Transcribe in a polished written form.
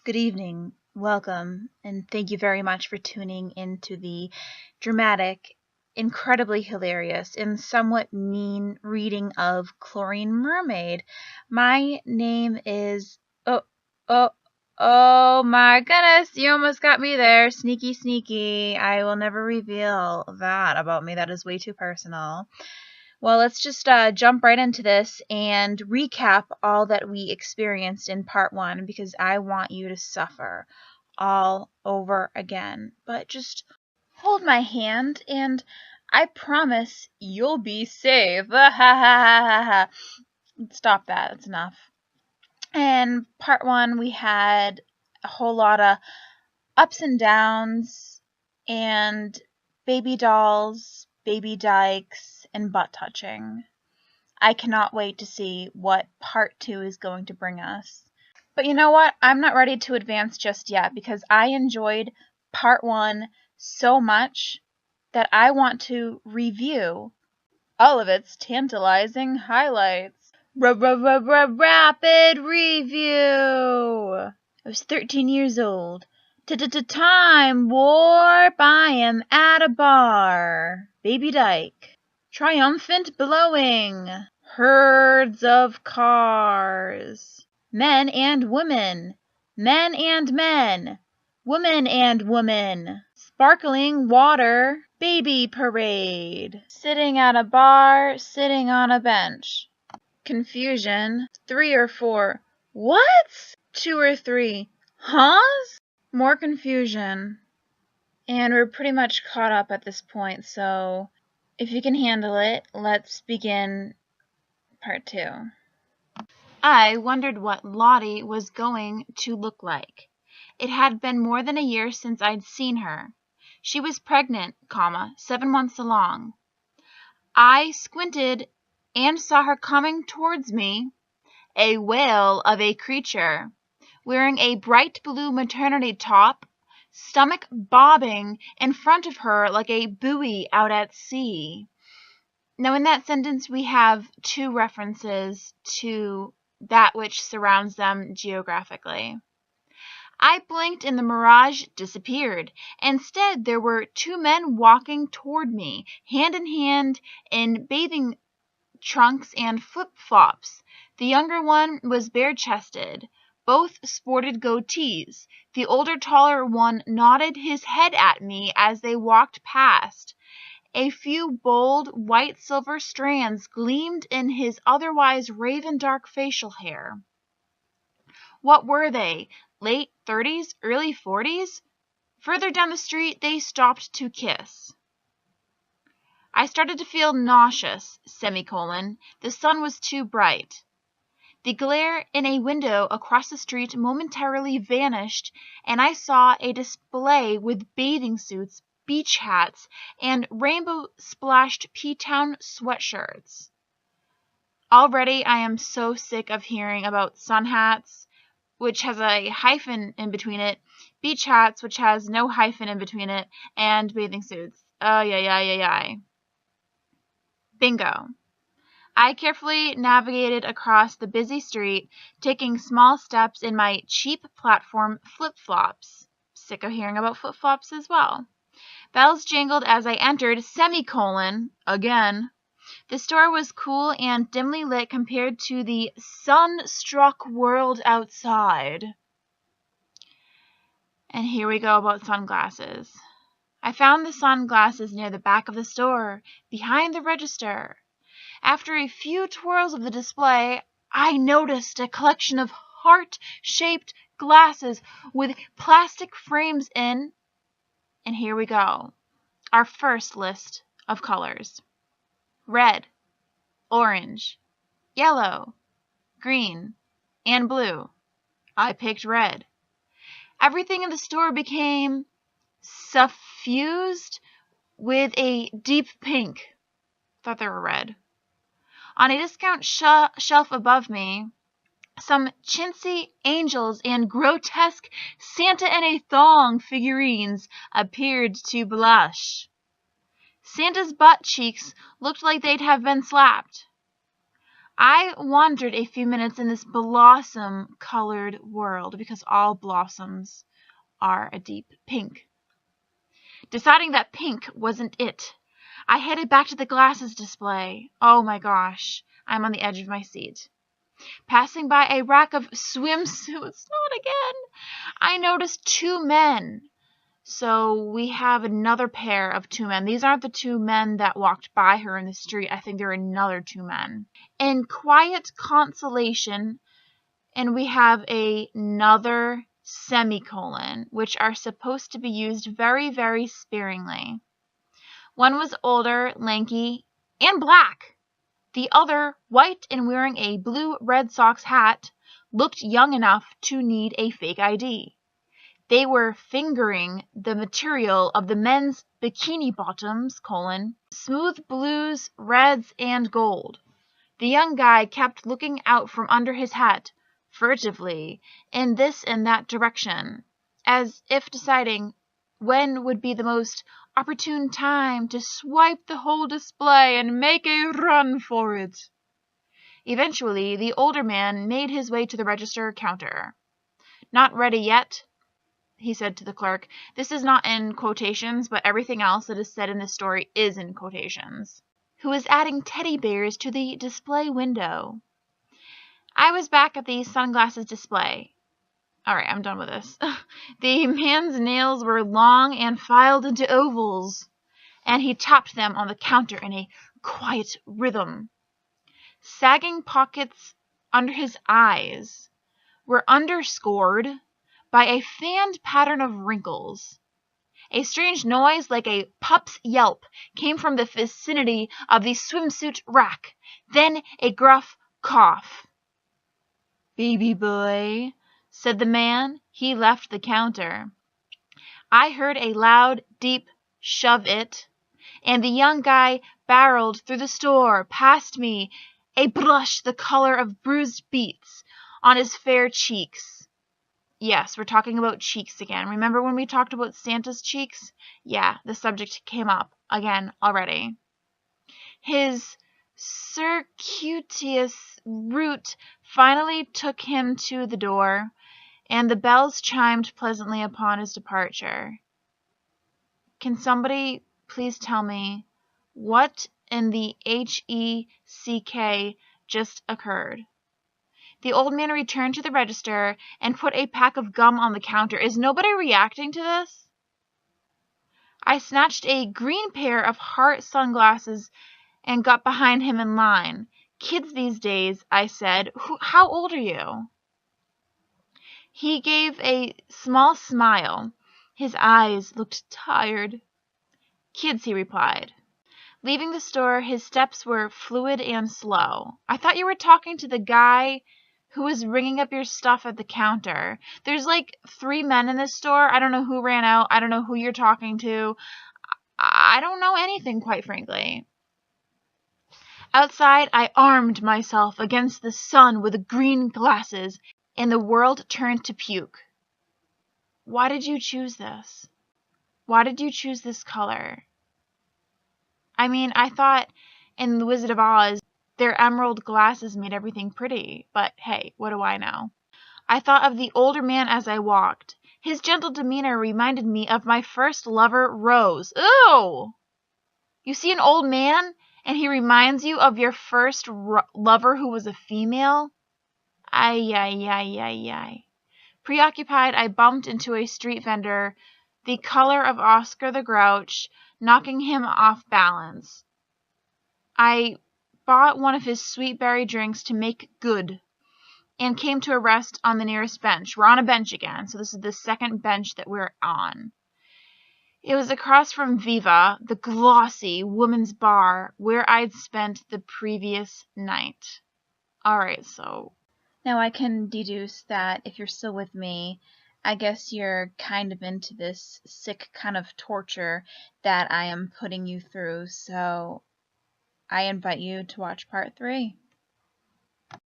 Good evening, welcome, and thank you very much for tuning into the dramatic, incredibly hilarious, and somewhat mean reading of Chlorine Mermaid. My name is. Oh, oh my goodness, you almost got me there. Sneaky, sneaky. I will never reveal that about me. That is way too personal. Well, let's just jump right into this and recap all that we experienced in part one because I want you to suffer all over again. But just hold my hand and I promise you'll be safe. Stop that. That's enough. In part one, we had a whole lot of ups and downs and baby dolls, baby dykes, and butt touching. I cannot wait to see what part 2 is going to bring us. But you know what? I'm not ready to advance just yet because I enjoyed part 1 so much that I want to review all of its tantalizing highlights. Rapid review! I was 13 years old. Time warp, I am at a bar. Baby Dyke. Triumphant blowing. Herds of cars. Men and women. Men and men. Woman and woman. Sparkling water. Baby parade. Sitting at a bar, sitting on a bench. Confusion. 3 or 4. What? 2 or 3. Huh? More confusion. And we're pretty much caught up at this point, so if you can handle it, let's begin part 2. I wondered what Lottie was going to look like. It had been more than a year since I'd seen her. She was pregnant, 7 months along. I squinted and saw her coming towards me, a whale of a creature, wearing a bright blue maternity top, stomach bobbing in front of her like a buoy out at sea. Now, in that sentence, we have 2 references to that which surrounds them geographically. I blinked and the mirage disappeared. Instead, there were 2 men walking toward me, hand in hand in bathing trunks and flip-flops. The younger one was bare-chested. Both sported goatees. The older, taller one nodded his head at me as they walked past. A few bold, white-silver strands gleamed in his otherwise raven-dark facial hair. What were they? Late 30s, early 40s? Further down the street, they stopped to kiss. I started to feel nauseous, The sun was too bright. The glare in a window across the street momentarily vanished, and I saw a display with bathing suits, beach hats, and rainbow-splashed P-Town sweatshirts. Already I am so sick of hearing about sun hats, which has a hyphen in between it, beach hats, which has no hyphen in between it, and bathing suits. Bingo. I carefully navigated across the busy street, taking small steps in my cheap platform flip-flops. Sick of hearing about flip-flops as well. Bells jangled as I entered, again. The store was cool and dimly lit compared to the sun-struck world outside. And here we go about sunglasses. I found the sunglasses near the back of the store, behind the register. After a few twirls of the display, I noticed a collection of heart-shaped glasses with plastic frames in. And here we go. Our first list of colors. Red, orange, yellow, green, and blue. I picked red. Everything in the store became suffused with a deep pink. Thought they were red. On a discount shelf above me, some chintzy angels and grotesque Santa in a thong figurines appeared to blush. Santa's butt cheeks looked like they'd have been slapped. I wandered a few minutes in this blossom-colored world, because all blossoms are a deep pink. Deciding that pink wasn't it, I headed back to the glasses display. Oh my gosh, I'm on the edge of my seat. Passing by a rack of swimsuits, not again, I noticed two men. So we have another pair of two men. These aren't the two men that walked by her in the street. I think they're another two men. In quiet consolation, and we have another semicolon, which are supposed to be used very, very sparingly. One was older, lanky, and black. The other, white and wearing a blue Red Sox hat, looked young enough to need a fake ID. They were fingering the material of the men's bikini bottoms, smooth blues, reds, and gold. The young guy kept looking out from under his hat, furtively, in this and that direction, as if deciding when would be the most opportune time to swipe the whole display and make a run for it. Eventually, the older man made his way to the register counter. "Not ready yet," he said to the clerk. This is not in quotations, but everything else that is said in this story is in quotations. Who is adding teddy bears to the display window. I was back at the sunglasses display. Alright, I'm done with this. The man's nails were long and filed into ovals, and he tapped them on the counter in a quiet rhythm. Sagging pockets under his eyes were underscored by a fanned pattern of wrinkles. A strange noise like a pup's yelp came from the vicinity of the swimsuit rack, then a gruff cough. "Baby boy," said the man. He left the counter. I heard a loud, deep "shove it," and the young guy barreled through the store, past me, a blush the color of bruised beets on his fair cheeks. Yes, we're talking about cheeks again. Remember when we talked about Santa's cheeks? Yeah, the subject came up again already. His circuitous route finally took him to the door, and the bells chimed pleasantly upon his departure. Can somebody please tell me what in the HECK just occurred? The old man returned to the register and put a pack of gum on the counter. Is nobody reacting to this? I snatched a green pair of heart sunglasses and got behind him in line. "Kids these days," I said. "How old are you?" He gave a small smile. His eyes looked tired. "Kids," he replied. Leaving the store, his steps were fluid and slow. "I thought you were talking to the guy who was ringing up your stuff at the counter. There's like 3 men in this store. I don't know who ran out. I don't know who you're talking to. I don't know anything, quite frankly." Outside, I armed myself against the sun with green glasses, and the world turned to puke. Why did you choose this? Why did you choose this color? I mean, I thought in The Wizard of Oz, their emerald glasses made everything pretty, but hey, what do I know? I thought of the older man as I walked. His gentle demeanor reminded me of my first lover, Rose. Ooh! You see an old man, and he reminds you of your first lover who was a female? Ay, ay, ay, ay, ay. Preoccupied, I bumped into a street vendor, the color of Oscar the Grouch, knocking him off balance. I bought one of his sweet berry drinks to make good, and came to a rest on the nearest bench. We're on a bench again, so this is the second bench that we're on. It was across from Viva, the glossy woman's bar, where I'd spent the previous night. Alright, so now I can deduce that if you're still with me, I guess you're kind of into this sick kind of torture that I am putting you through, so I invite you to watch part 3.